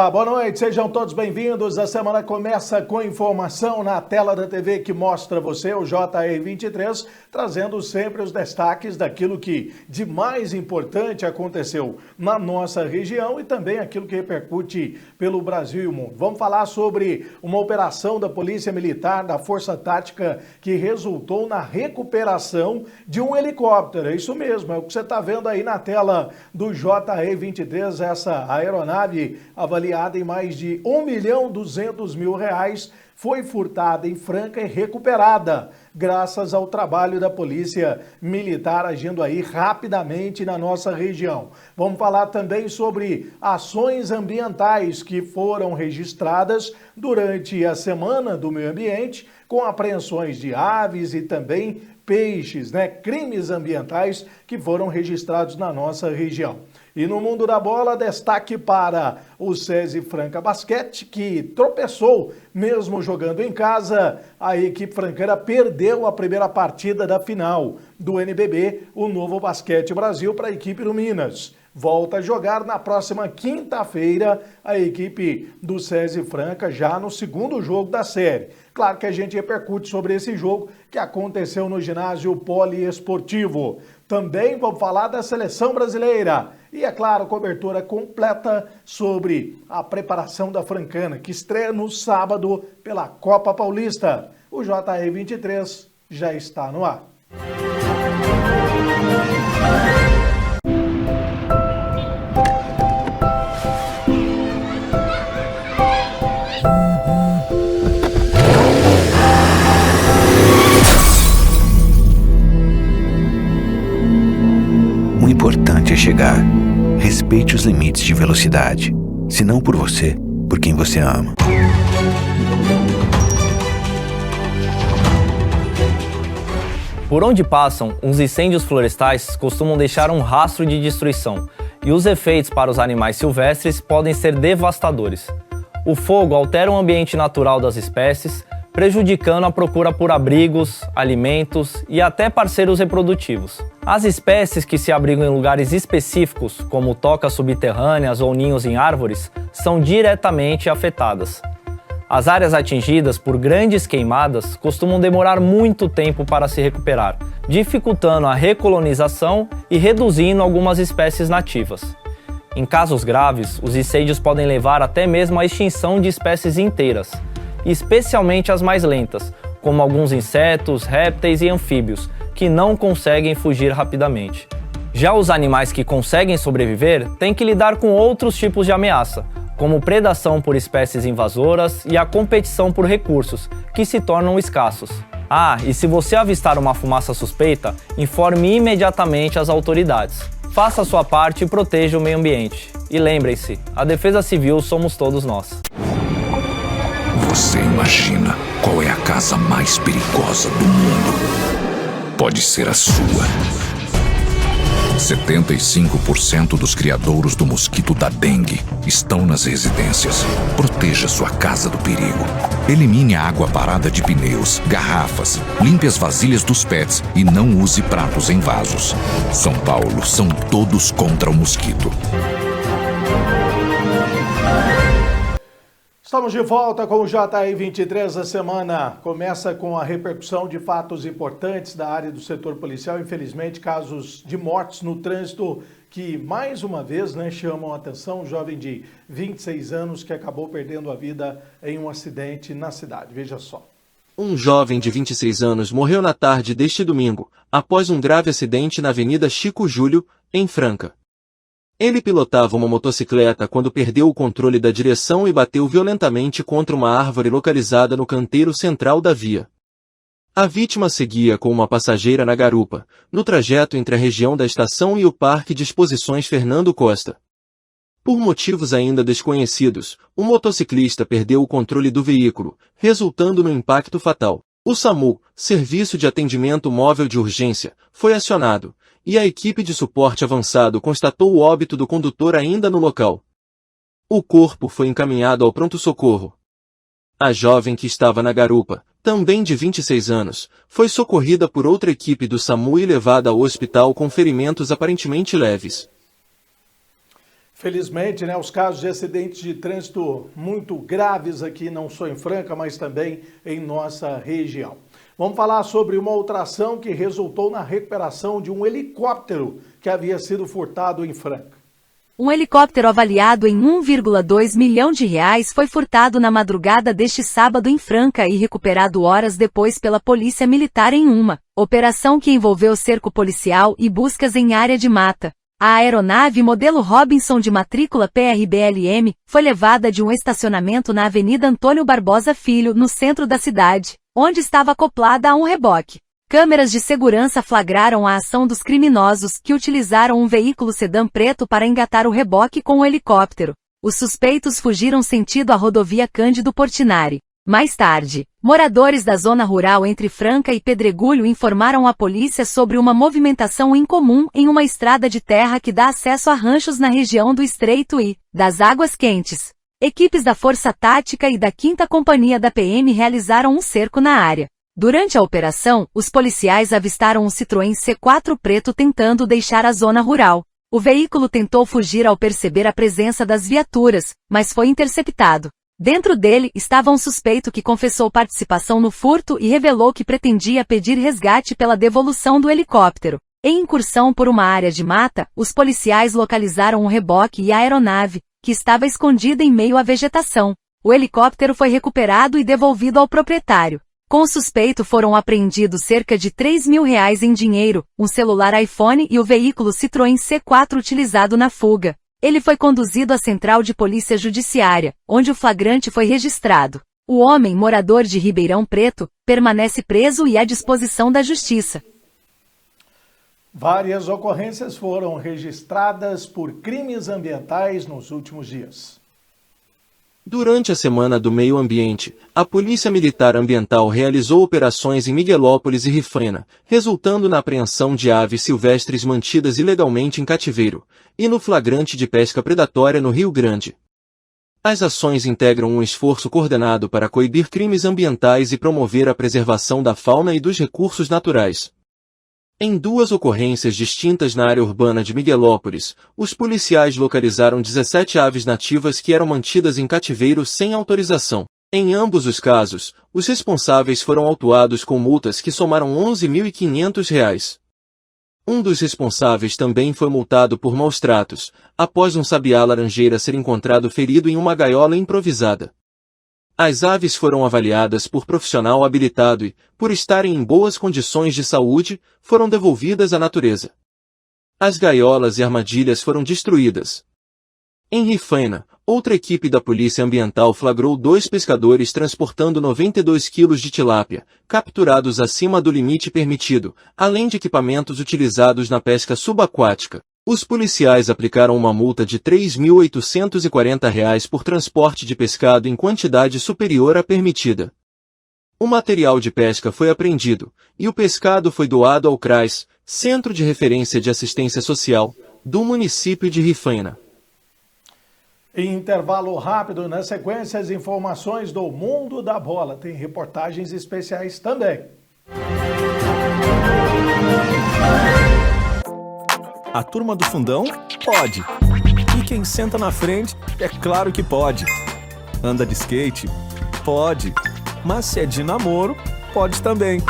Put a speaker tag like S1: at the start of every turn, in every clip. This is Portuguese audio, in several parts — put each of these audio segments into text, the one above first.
S1: Olá, boa noite, sejam todos bem-vindos. A semana começa com informação na tela da TV que mostra você, o JR23, trazendo sempre os destaques daquilo que de mais importante aconteceu na nossa região e também aquilo que repercute pelo Brasil e o mundo. Vamos falar sobre uma operação da Polícia Militar, da Força Tática, que resultou na recuperação de um helicóptero. É isso mesmo, é o que você está vendo aí na tela do JR23, essa aeronave avaliada em mais de R$1.200.000, foi furtada em Franca e recuperada, graças ao trabalho da Polícia Militar agindo aí rapidamente na nossa região. Vamos falar também sobre ações ambientais que foram registradas durante a Semana do Meio Ambiente, com apreensões de aves e também peixes, crimes ambientais que foram registrados na nossa região. E no mundo da bola, destaque para o SESI Franca Basquete, que tropeçou mesmo jogando em casa. A equipe franqueira perdeu a primeira partida da final do NBB, o Novo Basquete Brasil, para a equipe do Minas. Volta a jogar na próxima quinta-feira a equipe do SESI Franca, já no segundo jogo da série. Claro que a gente repercute sobre esse jogo que aconteceu no ginásio poliesportivo. Também vamos falar da seleção brasileira. E, é claro, cobertura completa sobre a preparação da Francana, que estreia no sábado pela Copa Paulista. O JR23 já está no ar.
S2: O importante é chegar. Respeite os limites de velocidade. Se não por você, por quem você ama.
S3: Por onde passam, os incêndios florestais costumam deixar um rastro de destruição, e os efeitos para os animais silvestres podem ser devastadores. O fogo altera o ambiente natural das espécies, prejudicando a procura por abrigos, alimentos e até parceiros reprodutivos. As espécies que se abrigam em lugares específicos, como tocas subterrâneas ou ninhos em árvores, são diretamente afetadas. As áreas atingidas por grandes queimadas costumam demorar muito tempo para se recuperar, dificultando a recolonização e reduzindo algumas espécies nativas. Em casos graves, os incêndios podem levar até mesmo à extinção de espécies inteiras, especialmente as mais lentas, como alguns insetos, répteis e anfíbios, que não conseguem fugir rapidamente. Já os animais que conseguem sobreviver têm que lidar com outros tipos de ameaça, como predação por espécies invasoras e a competição por recursos, que se tornam escassos. E se você avistar uma fumaça suspeita, informe imediatamente as autoridades. Faça a sua parte e proteja o meio ambiente. E lembrem-se, a defesa civil somos todos nós.
S4: Você imagina qual é a casa mais perigosa do mundo? Pode ser a sua. 75% dos criadouros do mosquito da dengue estão nas residências. Proteja sua casa do perigo. Elimine a água parada de pneus, garrafas, limpe as vasilhas dos pets e não use pratos em vasos. São Paulo, são todos contra o mosquito.
S1: Estamos de volta com o JR23. A semana começa com a repercussão de fatos importantes da área do setor policial. Infelizmente, casos de mortes no trânsito que, mais uma vez, chamam a atenção. Um jovem de 26 anos que acabou perdendo a vida em um acidente na cidade. Veja só.
S5: Um jovem de 26 anos morreu na tarde deste domingo, após um grave acidente na Avenida Chico Júlio, em Franca. Ele pilotava uma motocicleta quando perdeu o controle da direção e bateu violentamente contra uma árvore localizada no canteiro central da via. A vítima seguia com uma passageira na garupa, no trajeto entre a região da estação e o Parque de Exposições Fernando Costa. Por motivos ainda desconhecidos, o motociclista perdeu o controle do veículo, resultando no impacto fatal. O SAMU, Serviço de Atendimento Móvel de Urgência, foi acionado, e a equipe de suporte avançado constatou o óbito do condutor ainda no local. O corpo foi encaminhado ao pronto-socorro. A jovem que estava na garupa, também de 26 anos, foi socorrida por outra equipe do SAMU e levada ao hospital com ferimentos aparentemente leves.
S1: Felizmente, né, os casos de acidentes de trânsito muito graves aqui, não só em Franca, mas também em nossa região. Vamos falar sobre uma outra ação que resultou na recuperação de um helicóptero que havia sido furtado em Franca.
S6: Um helicóptero avaliado em 1,2 milhão de reais foi furtado na madrugada deste sábado em Franca e recuperado horas depois pela Polícia Militar em uma operação que envolveu cerco policial e buscas em área de mata. A aeronave modelo Robinson de matrícula PRBLM foi levada de um estacionamento na Avenida Antônio Barbosa Filho, no centro da cidade, onde estava acoplada a um reboque. Câmeras de segurança flagraram a ação dos criminosos que utilizaram um veículo sedã preto para engatar o reboque com o helicóptero. Os suspeitos fugiram sentido a rodovia Cândido Portinari. Mais tarde, moradores da zona rural entre Franca e Pedregulho informaram à polícia sobre uma movimentação incomum em uma estrada de terra que dá acesso a ranchos na região do Estreito e das Águas Quentes. Equipes da Força Tática e da 5ª Companhia da PM realizaram um cerco na área. Durante a operação, os policiais avistaram um Citroën C4 preto tentando deixar a zona rural. O veículo tentou fugir ao perceber a presença das viaturas, mas foi interceptado. Dentro dele estava um suspeito que confessou participação no furto e revelou que pretendia pedir resgate pela devolução do helicóptero. Em incursão por uma área de mata, os policiais localizaram um reboque e a aeronave, que estava escondida em meio à vegetação. O helicóptero foi recuperado e devolvido ao proprietário. Com o suspeito foram apreendidos cerca de R$3 mil em dinheiro, um celular iPhone e o veículo Citroën C4 utilizado na fuga. Ele foi conduzido à Central de Polícia Judiciária, onde o flagrante foi registrado. O homem, morador de Ribeirão Preto, permanece preso e à disposição da Justiça.
S1: Várias ocorrências foram registradas por crimes ambientais nos últimos dias.
S5: Durante a Semana do Meio Ambiente, a Polícia Militar Ambiental realizou operações em Miguelópolis e Rifrena, resultando na apreensão de aves silvestres mantidas ilegalmente em cativeiro, e no flagrante de pesca predatória no Rio Grande. As ações integram um esforço coordenado para coibir crimes ambientais e promover a preservação da fauna e dos recursos naturais. Em 2 ocorrências distintas na área urbana de Miguelópolis, os policiais localizaram 17 aves nativas que eram mantidas em cativeiro sem autorização. Em ambos os casos, os responsáveis foram autuados com multas que somaram R$11.500. Um dos responsáveis também foi multado por maus tratos, após um sabiá laranjeira ser encontrado ferido em uma gaiola improvisada. As aves foram avaliadas por profissional habilitado e, por estarem em boas condições de saúde, foram devolvidas à natureza. As gaiolas e armadilhas foram destruídas. Em Rifrena, outra equipe da Polícia Ambiental flagrou 2 pescadores transportando 92 quilos de tilápia, capturados acima do limite permitido, além de equipamentos utilizados na pesca subaquática. Os policiais aplicaram uma multa de R$3.840 por transporte de pescado em quantidade superior à permitida. O material de pesca foi apreendido, e o pescado foi doado ao CRAS, Centro de Referência de Assistência Social, do município de Rifrena.
S1: Em intervalo rápido, na sequência, as informações do Mundo da Bola. Tem reportagens especiais também.
S7: A turma do fundão pode. E quem senta na frente, é claro que pode. Anda de skate? Pode. Mas se é de namoro, pode também.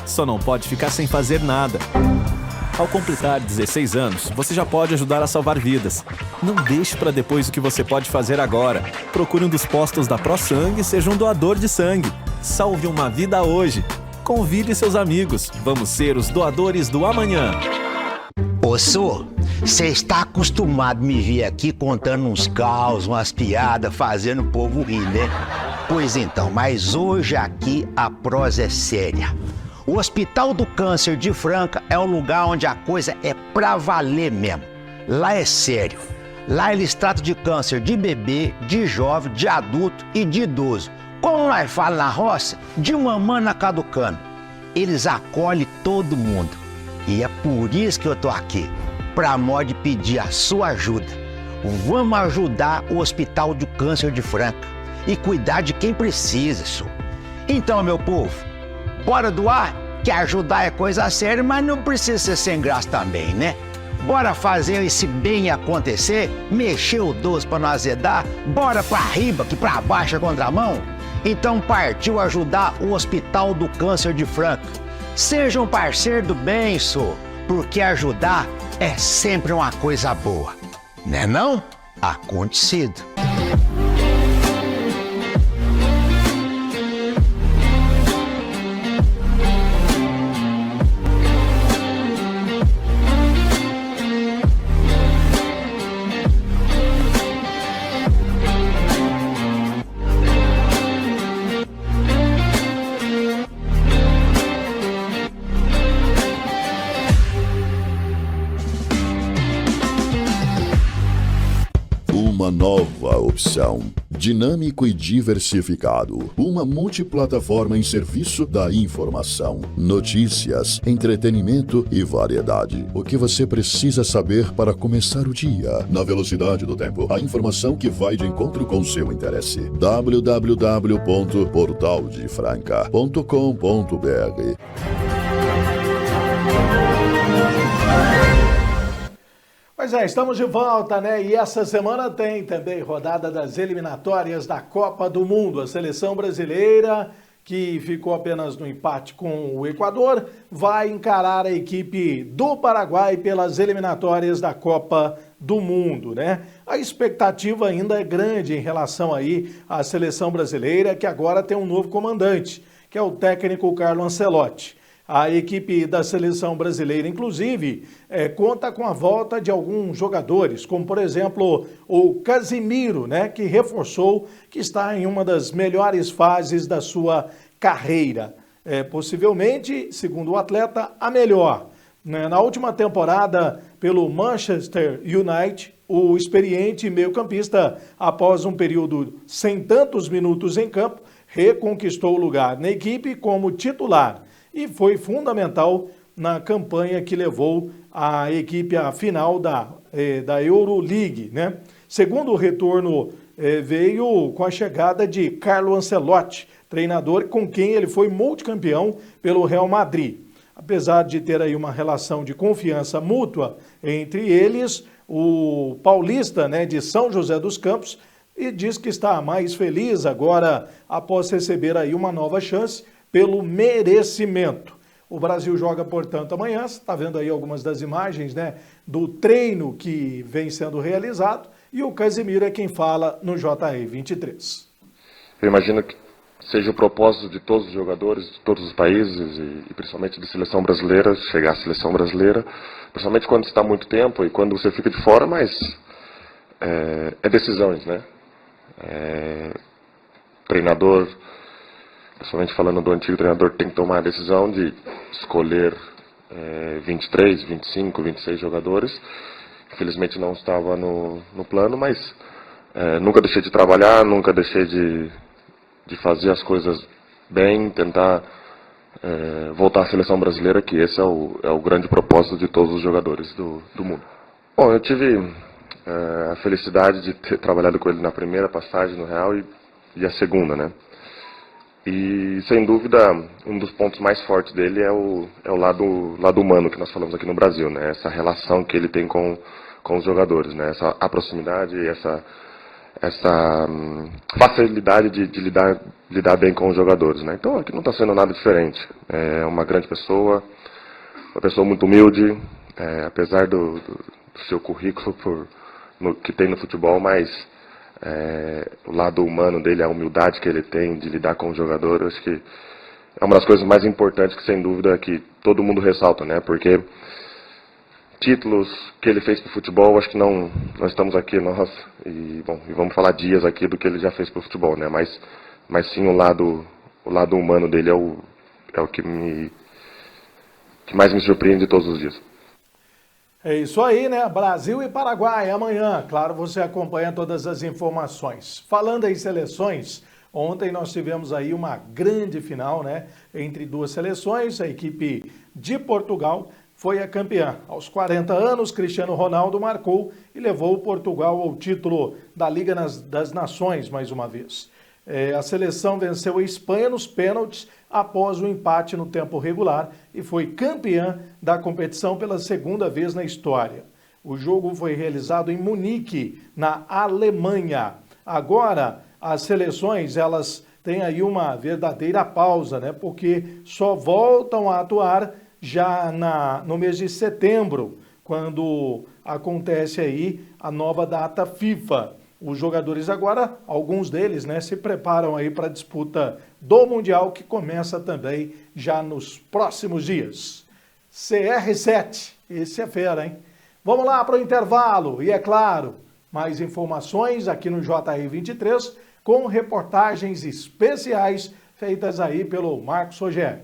S7: Só não pode ficar sem fazer nada. Ao completar 16 anos, você já pode ajudar a salvar vidas. Não deixe para depois o que você pode fazer agora. Procure um dos postos da ProSangue e seja um doador de sangue. Salve uma vida hoje. Convide seus amigos. Vamos ser os doadores do amanhã.
S8: Ô, Sô, você está acostumado a me ver aqui contando uns caos, umas piadas, fazendo o povo rir, né? Pois então, mas hoje aqui a prosa é séria. O Hospital do Câncer de Franca é um lugar onde a coisa é pra valer mesmo. Lá é sério. Lá eles tratam de câncer de bebê, de jovem, de adulto e de idoso. Como nós falamos na roça, de mamana caducando. Eles acolhem todo mundo. E é por isso que eu tô aqui, pra modo de pedir a sua ajuda. Vamos ajudar o Hospital do Câncer de Franca e cuidar de quem precisa, Sô. Então, meu povo, bora doar? Que ajudar é coisa séria, mas não precisa ser sem graça também, né? Bora fazer esse bem acontecer? Mexer o doce pra não azedar? Bora pra riba, que pra baixo é contramão? Então partiu ajudar o Hospital do Câncer de Franca. Seja um parceiro do bem, só, porque ajudar é sempre uma coisa boa. Né não? Acontecido.
S9: Uma nova opção, dinâmico e diversificado, uma multiplataforma em serviço da informação, notícias, entretenimento e variedade. O que você precisa saber para começar o dia, na velocidade do tempo, a informação que vai de encontro com seu interesse. www.portaldefranca.com.br.
S1: Pois é, estamos de volta, né? E essa semana tem também rodada das eliminatórias da Copa do Mundo. A seleção brasileira, que ficou apenas no empate com o Equador, vai encarar a equipe do Paraguai pelas eliminatórias da Copa do Mundo, né? A expectativa ainda é grande em relação aí à seleção brasileira, que agora tem um novo comandante, que é o técnico Carlo Ancelotti. A equipe da seleção brasileira, inclusive, conta com a volta de alguns jogadores, como, por exemplo, o Casimiro, né, que reforçou que está em uma das melhores fases da sua carreira. Possivelmente, segundo o atleta, a melhor. Na última temporada, pelo Manchester United, o experiente meio-campista, após um período sem tantos minutos em campo, reconquistou o lugar na equipe como titular. E foi fundamental na campanha que levou a equipe à final da Euroleague, né? Segundo o retorno, veio com a chegada de Carlo Ancelotti, treinador com quem ele foi multicampeão pelo Real Madrid. Apesar de ter aí uma relação de confiança mútua entre eles, o paulista, né, de São José dos Campos, e diz que está mais feliz agora após receber aí uma nova chance pelo merecimento. O Brasil joga, portanto, amanhã. Você está vendo aí algumas das imagens, né, do treino que vem sendo realizado, e o Casimiro é quem fala no JR23.
S10: Eu imagino que seja o propósito de todos os jogadores, de todos os países, e principalmente da seleção brasileira, chegar à seleção brasileira, principalmente quando está há muito tempo e quando você fica de fora, mas é decisões, né? Treinador, principalmente falando do antigo treinador, tem que tomar a decisão de escolher 23, 25, 26 jogadores. Infelizmente não estava no plano, mas nunca deixei de trabalhar, nunca deixei de fazer as coisas bem, tentar voltar à seleção brasileira, que esse é o grande propósito de todos os jogadores do mundo. Bom, eu tive a felicidade de ter trabalhado com ele na primeira passagem no Real e a segunda, né? E, sem dúvida, um dos pontos mais fortes dele é o lado humano que nós falamos aqui no Brasil, né? Essa relação que ele tem com os jogadores, né? A proximidade, essa facilidade de lidar bem com os jogadores, né? Então, aqui não está sendo nada diferente. É uma grande pessoa, uma pessoa muito humilde, apesar do seu currículo que tem no futebol, mas o lado humano dele, a humildade que ele tem de lidar com o jogador, eu acho que é uma das coisas mais importantes que, sem dúvida, que todo mundo ressalta, né? Porque títulos que ele fez para o futebol, acho que nós estamos aqui, e vamos falar dias aqui do que ele já fez para o futebol, né? Mas sim o lado humano dele é o que mais me surpreende todos os dias.
S1: É isso aí, né? Brasil e Paraguai, amanhã. Claro, você acompanha todas as informações. Falando em seleções, ontem nós tivemos aí uma grande final, né? Entre duas seleções. A equipe de Portugal foi a campeã. Aos 40 anos, Cristiano Ronaldo marcou e levou Portugal ao título da Liga das Nações, mais uma vez. A seleção venceu a Espanha nos pênaltis após o empate no tempo regular e foi campeã da competição pela segunda vez na história. O jogo foi realizado em Munique, na Alemanha. Agora, as seleções, elas têm aí uma verdadeira pausa, né? Porque só voltam a atuar já no mês de setembro, quando acontece aí a nova data FIFA. Os jogadores agora, alguns deles, né, se preparam aí para a disputa do Mundial, que começa também já nos próximos dias. CR7, esse é fera, hein? Vamos lá para o intervalo e, é claro, mais informações aqui no JR23 com reportagens especiais feitas aí pelo Marcos Rogério.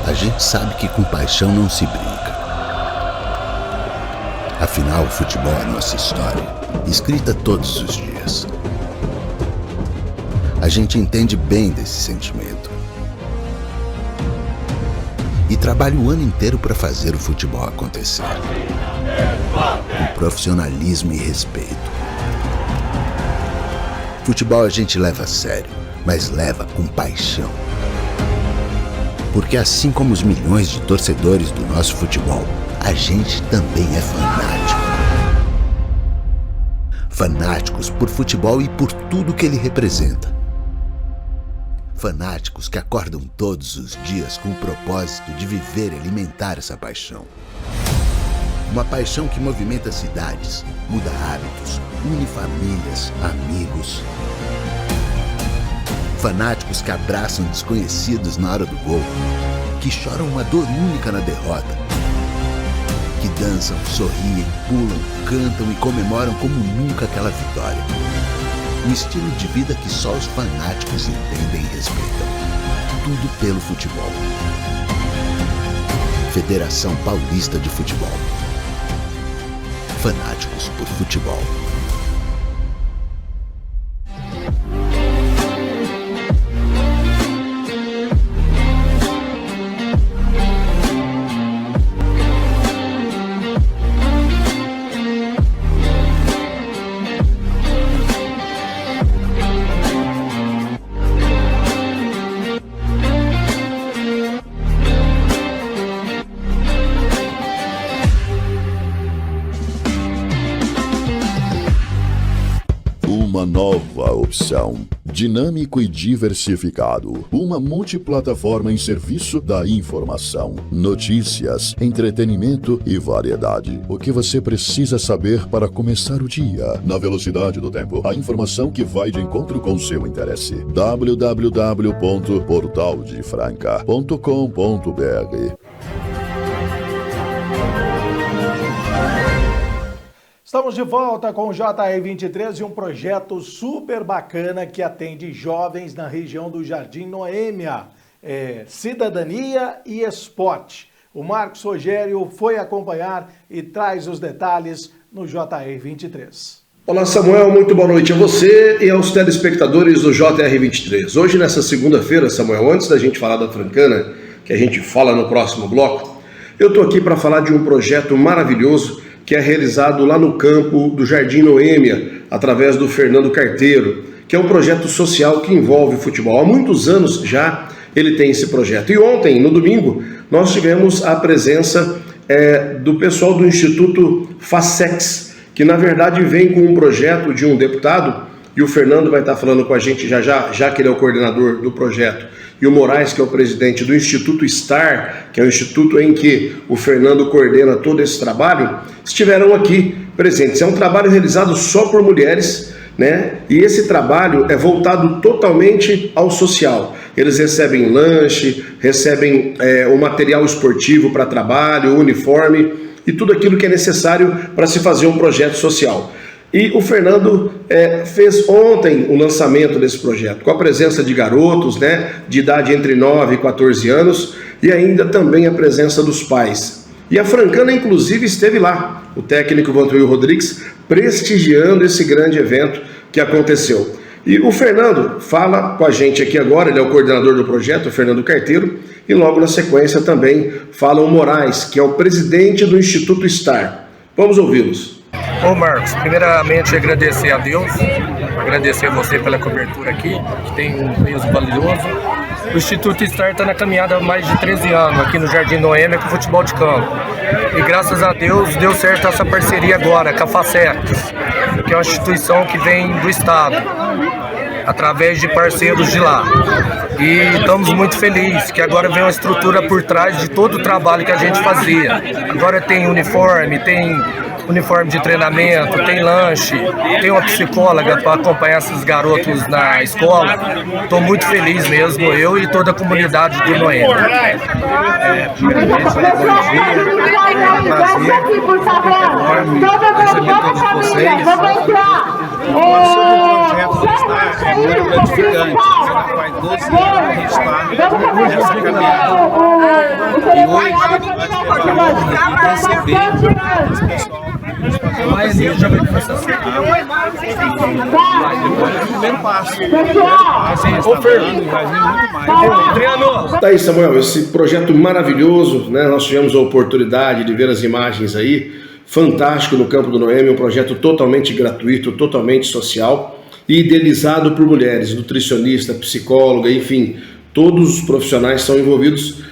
S11: A gente sabe que com paixão não se brinca. Afinal, o futebol é nossa história, escrita todos os dias. A gente entende bem desse sentimento. E trabalha o ano inteiro para fazer o futebol acontecer. Com profissionalismo e respeito. Futebol a gente leva a sério, mas leva com paixão. Porque assim como os milhões de torcedores do nosso futebol, a gente também é fanático. Fanáticos por futebol e por tudo que ele representa. Fanáticos que acordam todos os dias com o propósito de viver e alimentar essa paixão. Uma paixão que movimenta cidades, muda hábitos, une famílias, amigos. Fanáticos que abraçam desconhecidos na hora do gol, que choram uma dor única na derrota, que dançam, sorriem, pulam, cantam e comemoram como nunca aquela vitória. Um estilo de vida que só os fanáticos entendem e respeitam. Tudo pelo futebol. Federação Paulista de Futebol. Fanáticos por futebol.
S9: Uma nova opção. Dinâmico e diversificado. Uma multiplataforma em serviço da informação, notícias, entretenimento e variedade. O que você precisa saber para começar o dia. Na velocidade do tempo. A informação que vai de encontro com seu interesse. www.portaldefranca.com.br.
S1: Estamos de volta com o JR23 e um projeto super bacana que atende jovens na região do Jardim Noêmia. Cidadania e esporte. O Marcos Rogério foi acompanhar e traz os detalhes no JR23.
S12: Olá Samuel, muito boa noite a você e aos telespectadores do JR23. Hoje, nessa segunda-feira, Samuel, antes da gente falar da Francana, que a gente fala no próximo bloco, eu estou aqui para falar de um projeto maravilhoso que é realizado lá no campo do Jardim Noêmia, através do Fernando Carteiro, que é um projeto social que envolve futebol. Há muitos anos já ele tem esse projeto. E ontem, no domingo, nós tivemos a presença do pessoal do Instituto FASEX, que na verdade vem com um projeto de um deputado, e o Fernando vai estar falando com a gente já que ele é o coordenador do projeto, e o Moraes, que é o presidente do Instituto STAR, que é o instituto em que o Fernando coordena todo esse trabalho, estiveram aqui presentes. É um trabalho realizado só por mulheres, né? E esse trabalho é voltado totalmente ao social. Eles recebem lanche, recebem o material esportivo para trabalho, o uniforme e tudo aquilo que é necessário para se fazer um projeto social. E o Fernando fez ontem o lançamento desse projeto, com a presença de garotos, né, de idade entre 9 e 14 anos, e ainda também a presença dos pais. E a Francana, inclusive, esteve lá, o técnico Vantuil Rodrigues, prestigiando esse grande evento que aconteceu. E o Fernando fala com a gente aqui agora, ele é o coordenador do projeto, o Fernando Carteiro, e logo na sequência também fala o Moraes, que é o presidente do Instituto STAR. Vamos ouvi-los.
S13: Ô Marcos, primeiramente agradecer a Deus, agradecer a você pela cobertura aqui, que tem um peso valioso. O Instituto Star está na caminhada há mais de 13 anos aqui no Jardim Noêmia com futebol de campo. E graças a Deus deu certo essa parceria agora com a FACEX, que é uma instituição que vem do Estado, através de parceiros de lá. E estamos muito felizes que agora vem uma estrutura por trás de todo o trabalho que a gente fazia. Agora tem uniforme de treinamento, tem lanche, tem uma psicóloga para acompanhar esses garotos na escola. Estou muito feliz mesmo, eu e toda a comunidade do Noêmia.
S14: Primeiramente, bom dia, prazer, enorme receber todos vocês. O projeto do Star é muito gratificante. Faz 12 anos que a gente está nessa caminhada. E hoje nós vamos receber esse pessoal. A maioria já vai começar a ser. Mas depois é o primeiro passo. Sem restaurante, vai vir muito mais.
S12: Tá aí, Samuel, esse projeto maravilhoso, né? Nós tivemos a oportunidade de ver as imagens aí, fantástico no Campo do Noêmia, um projeto totalmente gratuito, totalmente social e idealizado por mulheres, nutricionista, psicóloga, enfim, todos os profissionais são envolvidos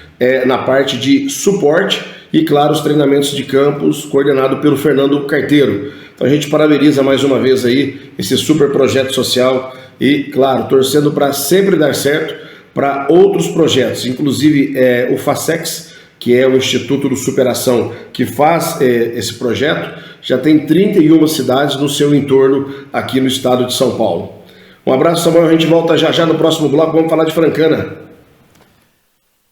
S12: na parte de suporte e, claro, os treinamentos de campos coordenado pelo Fernando Carteiro. Então a gente parabeniza mais uma vez aí esse super projeto social e, claro, torcendo para sempre dar certo para outros projetos, inclusive o FACEX, que é o Instituto do Superação que faz esse projeto, já tem 31 cidades no seu entorno aqui no estado de São Paulo. Um abraço, Samuel, a gente volta já no próximo bloco, vamos falar de Francana.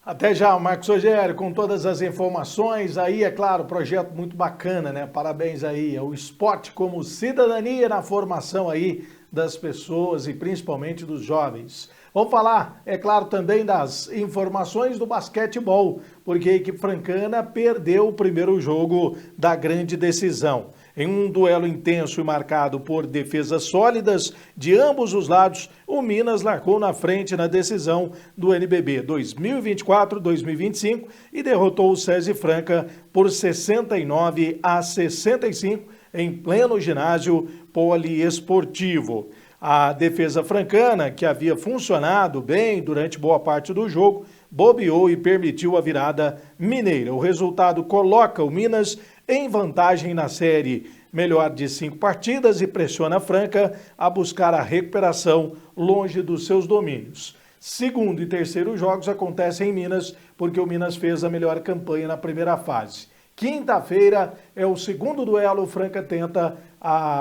S1: Até já, Marcos Rogério, com todas as informações aí, é claro, projeto muito bacana, né? Parabéns aí ao esporte como cidadania na formação aí das pessoas e principalmente dos jovens. Vamos falar, é claro, também das informações do basquetebol, porque a equipe francana perdeu o primeiro jogo da grande decisão. Em um duelo intenso e marcado por defesas sólidas de ambos os lados, o Minas largou na frente na decisão do NBB 2024-2025 e derrotou o SESI Franca por 69-65 em pleno ginásio poliesportivo. A defesa francana, que havia funcionado bem durante boa parte do jogo, bobeou e permitiu a virada mineira. O resultado coloca o Minas em vantagem na série melhor de 5 partidas e pressiona a Franca a buscar a recuperação longe dos seus domínios. Segundo e terceiro jogos acontecem em Minas, porque o Minas fez a melhor campanha na primeira fase. Quinta-feira é o segundo duelo, o Franca tenta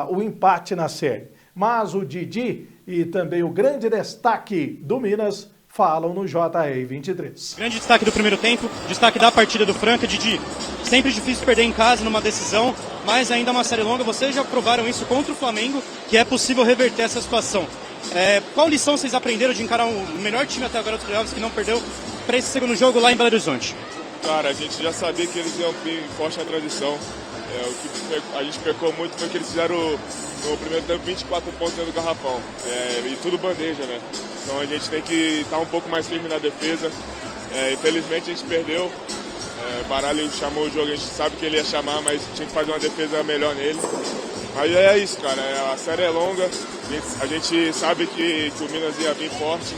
S1: o empate na série. Mas o Didi e também o grande destaque do Minas falam no JR23.
S15: Grande destaque do primeiro tempo, destaque da partida do Franca. Didi, sempre difícil perder em casa numa decisão, mas ainda uma série longa. Vocês já provaram isso contra o Flamengo, que é possível reverter essa situação. Qual lição vocês aprenderam de encarar o melhor time até agora dos playoffs que não perdeu para esse segundo jogo lá em Belo Horizonte?
S16: Cara, a gente já sabia que eles iam vir forte na transição. O que a gente pecou muito foi que eles fizeram no primeiro tempo 24 pontos dentro do garrafão. E tudo bandeja, né? Então a gente tem que estar um pouco mais firme na defesa. Infelizmente a gente perdeu. Baralho chamou o jogo, a gente sabe que ele ia chamar, mas tinha que fazer uma defesa melhor nele. Mas é isso, cara. A série é longa. A gente sabe que o Minas ia vir forte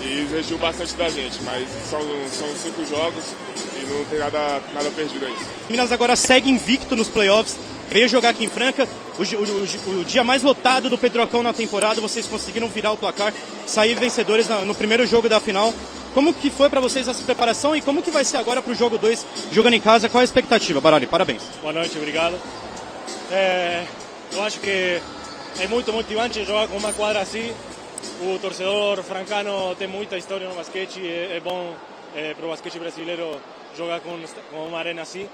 S16: e exigiu bastante da gente, mas são 5 jogos e não tem nada perdido ainda.
S15: Minas agora segue invicto nos playoffs, veio jogar aqui em Franca, o dia mais lotado do Pedrocão na temporada, vocês conseguiram virar o placar, sair vencedores no primeiro jogo da final. Como que foi para vocês essa preparação e como que vai ser agora para o jogo 2, jogando em casa? Qual a expectativa, Baralho? Parabéns.
S17: Boa noite, obrigado. Eu acho que é muito motivante jogar com uma quadra assim. O torcedor francano tem muita história no basquete, é bom para o basquete brasileiro jogar com uma arena assim.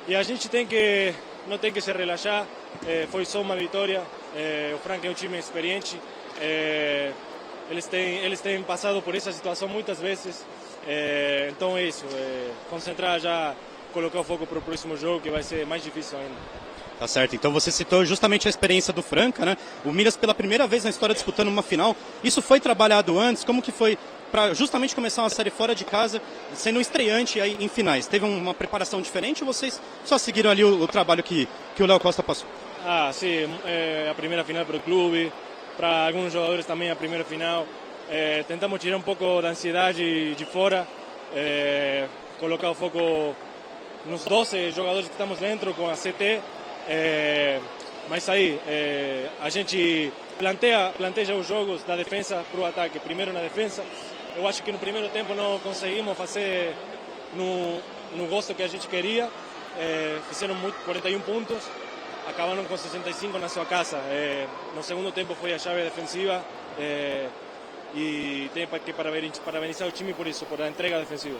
S17: E a gente não tem que se relaxar, foi só uma vitória. O Franca é um time experiente, eles têm passado por essa situação muitas vezes, então é isso, concentrar já, colocar o foco para o próximo jogo que vai ser mais difícil ainda.
S15: Tá certo, então você citou justamente a experiência do Franca, né? O Minas pela primeira vez na história disputando uma final. Isso foi trabalhado antes? Como que foi para justamente começar uma série fora de casa, sendo um estreante aí em finais. Teve uma preparação diferente ou vocês só seguiram ali o trabalho que o Léo Costa passou?
S17: Sim, a primeira final para o clube, para alguns jogadores também a primeira final. Tentamos tirar um pouco da ansiedade de fora, colocar o foco nos 12 jogadores que estamos dentro com a CT. Mas aí, a gente planteja os jogos da defesa para o ataque. Primeiro na defesa. Eu acho que no primeiro tempo não conseguimos fazer no gosto que a gente queria. Fizeram 41 pontos, acabaram com 65 na sua casa. No segundo tempo foi a chave defensiva e tenho que parabenizar o time por isso, por a entrega defensiva.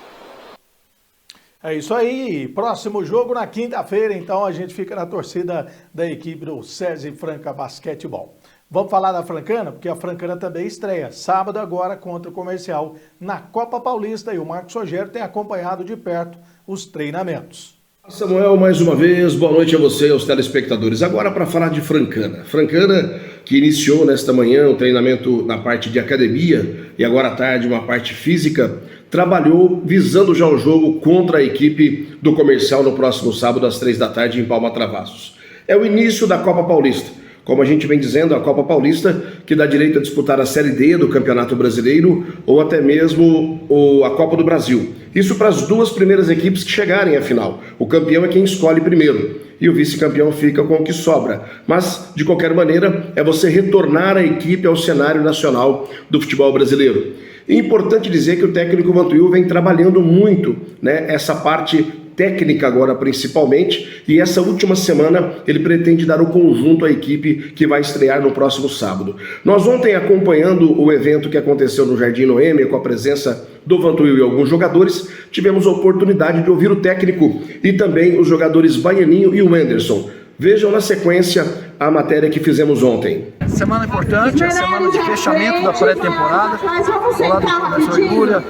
S1: É isso aí, próximo jogo na quinta-feira, então a gente fica na torcida da equipe do SESI Franca Basquetebol. Vamos falar da Francana, porque a Francana também estreia sábado agora contra o Comercial na Copa Paulista e o Marcos Rogério tem acompanhado de perto os treinamentos.
S12: Samuel, mais uma vez, boa noite a você e aos telespectadores. Agora para falar de Francana. Francana que iniciou nesta manhã o treinamento na parte de academia e agora à tarde uma parte física, trabalhou visando já o jogo contra a equipe do Comercial no próximo sábado às 3 da tarde em Palma Travassos. É o início da Copa Paulista. Como a gente vem dizendo, a Copa Paulista que dá direito a disputar a Série D do Campeonato Brasileiro ou até mesmo a Copa do Brasil. Isso para as duas primeiras equipes que chegarem à final. O campeão é quem escolhe primeiro e o vice-campeão fica com o que sobra. Mas, de qualquer maneira, é você retornar a equipe ao cenário nacional do futebol brasileiro. É importante dizer que o técnico Vantuil vem trabalhando muito, essa parte técnica agora principalmente, e essa última semana ele pretende dar o conjunto à equipe que vai estrear no próximo sábado. Nós ontem, acompanhando o evento que aconteceu no Jardim Noêmia, com a presença do Vantuil e alguns jogadores, tivemos a oportunidade de ouvir o técnico e também os jogadores Baianinho e o Anderson. Vejam na sequência a matéria que fizemos ontem.
S18: Semana importante, a semana de fechamento da pré-temporada, ao lado do professor Igúria,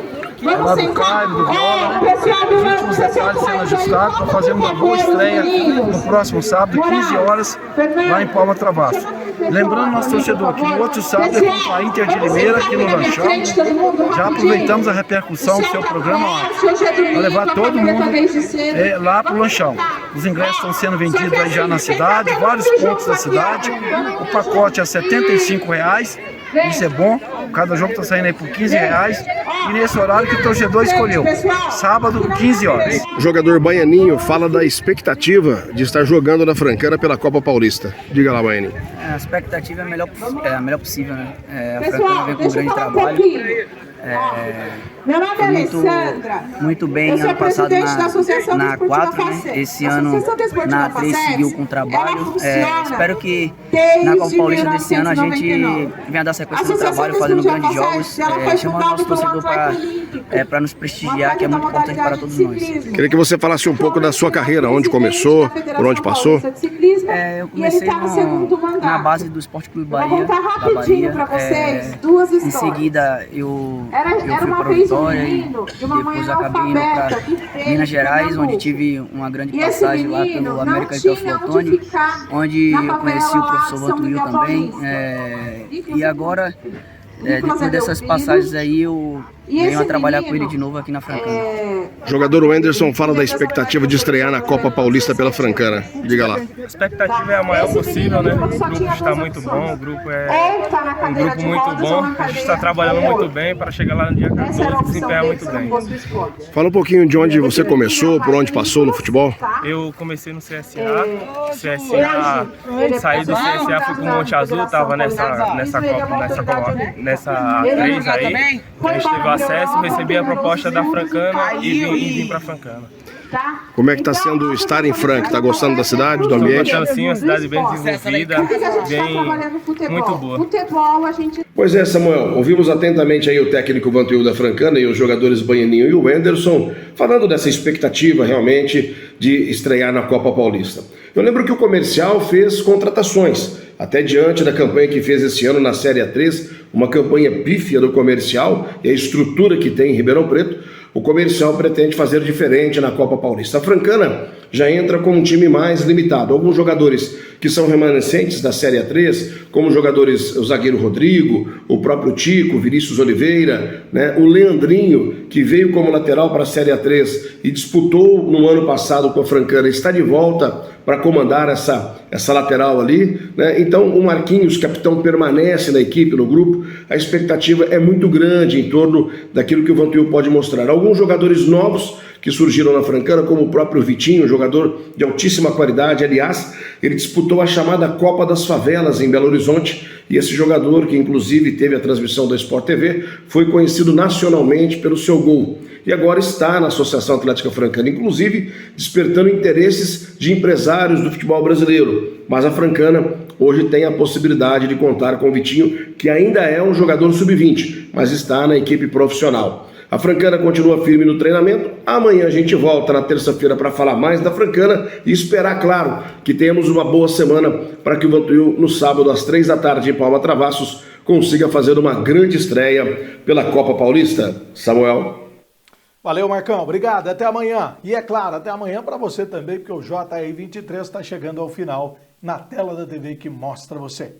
S18: ao lado do Caio, do Viola, os últimos detalhes sendo ajustados para fazer uma boa estreia no próximo sábado, 15 horas, lá em Palma Travassos. Lembrando nosso torcedor que no outro sábado é contra a Inter de Limeira, aqui no Lanchão. Já aproveitamos a repercussão do seu programa para levar todo mundo lá para o Lanchão. Os ingressos estão sendo vendidos aí já na cidade, vários pontos da cidade. O pacote é R$ 75,00, isso é bom. Cada jogo está saindo aí por R$ 15,00. E nesse horário que o torcedor escolheu, sábado, 15 horas.
S12: O jogador Baianinho fala da expectativa de estar jogando na Francana pela Copa Paulista. Diga lá, Baianinho.
S19: A expectativa é a melhor possível, né? A Francana vem com um grande trabalho. Muito bem ano passado na 4, né? Esse ano na 3 seguiu com trabalho. Espero que na Copa Paulista desse ano a gente venha dar sequência no trabalho, fazendo grandes jogos, chamando o nosso torcedor para nos prestigiar, que é muito importante para todos nós.
S12: Queria que você falasse um pouco da sua carreira, onde começou, por onde passou.
S19: Eu comecei na base do Esporte Clube Bahia, da Bahia. Em seguida eu fui para o Vitória e depois acabei indo para Minas Gerais, onde tive uma grande passagem lá pelo América de Teoflotone, onde eu conheci o professor Vantuil também. E agora, depois dessas passagens aí, eu venho a trabalhar com ele de novo aqui na Francana.
S12: O jogador Anderson fala da expectativa de estrear na Copa Paulista pela Francana. Diga lá.
S20: A expectativa é a maior possível, né? O grupo está muito bom, o grupo é um grupo muito bom. A gente está trabalhando muito bem para chegar lá no dia 14 e se empenhar muito bem.
S12: Fala um pouquinho de onde você começou, por onde passou no futebol.
S20: Eu comecei no CSA, saí do CSA, fui para o Monte Azul, estava nessa 3 aí. A gente teve acesso, recebi a proposta da Francana e vim para Francana.
S12: Como é que está sendo estar em Franca? Está gostando da cidade, do ambiente?
S20: Estou gostando sim, uma cidade bem desenvolvida, bem muito boa.
S12: Pois é, Samuel, ouvimos atentamente aí o técnico Vantuil da Francana e os jogadores Baianinho e o Anderson falando dessa expectativa realmente de estrear na Copa Paulista. Eu lembro que o Comercial fez contratações, até diante da campanha que fez esse ano na Série A3, uma campanha pífia do Comercial e a estrutura que tem em Ribeirão Preto, o Comercial pretende fazer diferente na Copa Paulista. A Francana já entra com um time mais limitado. Alguns jogadores que são remanescentes da Série A3, como jogadores, o zagueiro Rodrigo, o próprio Tico, o Vinícius Oliveira, né, o Leandrinho, que veio como lateral para a Série A3 e disputou no ano passado com a Francana, está de volta para comandar essa lateral ali, né? Então o Marquinhos, capitão, permanece na equipe, no grupo. A expectativa é muito grande em torno daquilo que o Vantuil pode mostrar. Alguns jogadores novos que surgiram na Francana, como o próprio Vitinho, jogador de altíssima qualidade. Aliás, ele disputou a chamada Copa das Favelas em Belo Horizonte, e esse jogador, que inclusive teve a transmissão da Sport TV, foi conhecido nacionalmente pelo seu gol. E agora está na Associação Atlética Francana, inclusive despertando interesses de empresários do futebol brasileiro. Mas a Francana hoje tem a possibilidade de contar com o Vitinho, que ainda é um jogador sub-20, mas está na equipe profissional. A Francana continua firme no treinamento. Amanhã a gente volta na terça-feira para falar mais da Francana e esperar, claro, que tenhamos uma boa semana para que o Vantuil, no sábado às 3 da tarde em Palma Travassos, consiga fazer uma grande estreia pela Copa Paulista. Samuel.
S1: Valeu, Marcão. Obrigado. Até amanhã. E é claro, até amanhã para você também, porque o JR 23 está chegando ao final na tela da TV que mostra você.